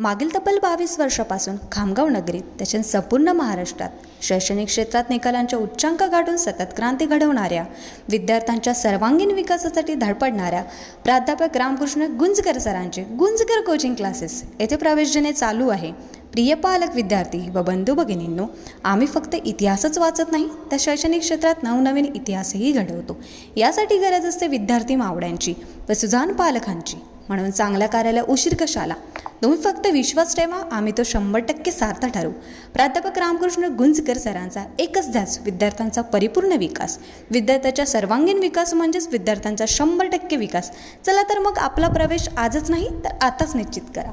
मागील तब्बल 22 वर्षापासून खामगाव नगरीत तसेच संपूर्ण महाराष्ट्रात शैक्षणिक क्षेत्रात निकालांच्या उच्चांक गाठून सतत क्रांती घडवणाऱ्या विद्यार्थ्यांच्या सर्वांगीण विकासासाठी धडपडणाऱ्या प्राध्यापक रामकृष्ण गुंजकर सरांचे गुंजकर कोचिंग क्लासेस येथे प्रवेश देणे चालू आहे। प्रिय पालक, विद्यार्थी व बंधू भगिनींनो, आम्ही फक्त इतिहासच वाचत नाही तर शैक्षणिक क्षेत्रात नवनवीन इतिहासही घडवतो। यासाठी गरज असते विद्यार्थी मावड्यांची व सुजाण पालकांची। म्हणून चांगल्या कार्याला उशीर कशाला, तुम्ही फक्त विश्वास ठेवा, आम्ही तो 100% सार्थ ठरवू। प्राध्यापक रामकृष्ण गुंजकर सरांचा एकच ध्यास, विद्यार्थ्यांचा परिपूर्ण विकास। विद्यार्थ्याचा सर्वांगीण विकास म्हणजेच विद्यार्थ्यांचा 100% विकास। चला तर मग आपला प्रवेश आजच नाही तर आताच निश्चित करा।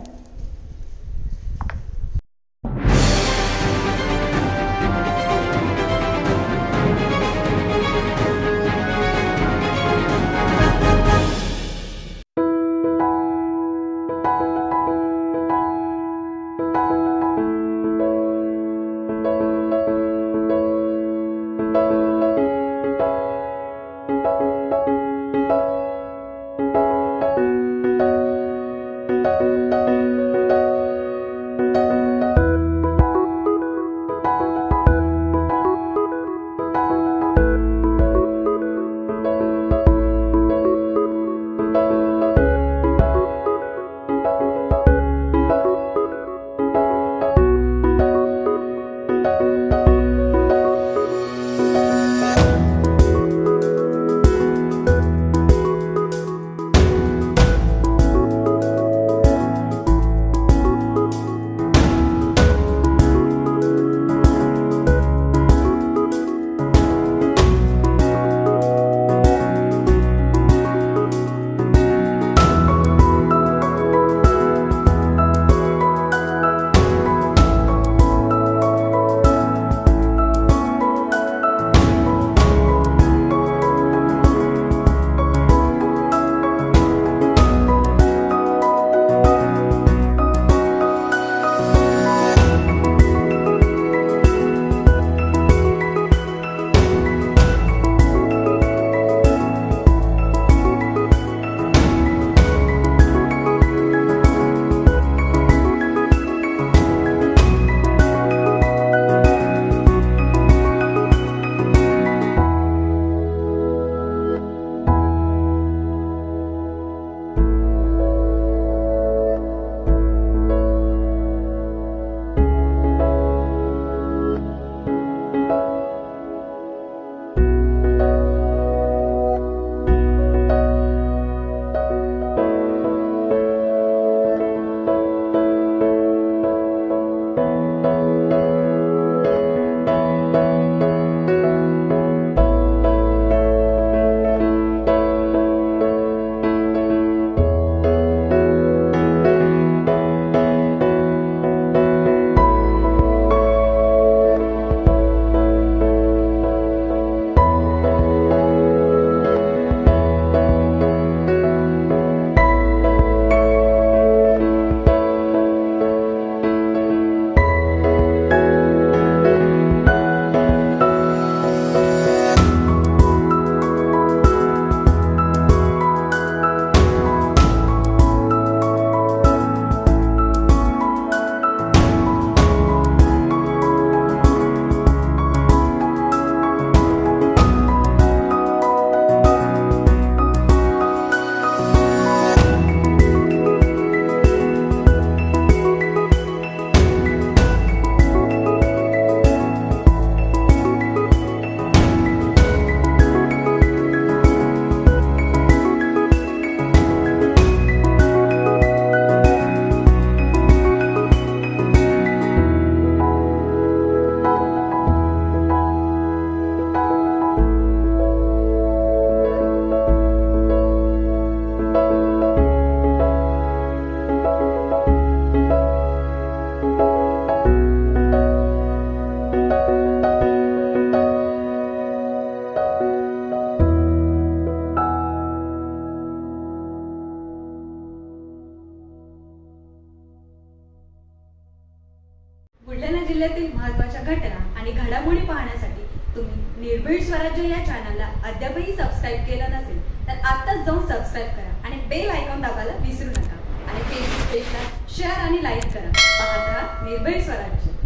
जिल्ह्यातील महत्त्वाच्या घटना आणि घडामोडी पाहण्यासाठी तुम्ही निर्भीड स्वराज्य या चॅनलला अद्यापही सबस्क्राइब केलं नसेल तर आत्ताच जाऊन सबस्क्राइब करा आणि बेल आयकॉन दाबायला विसरू नका। आणि फेसबुक पेजला शेअर आणि लाईक करा. पाहत राहा निर्भीड स्वराज्य.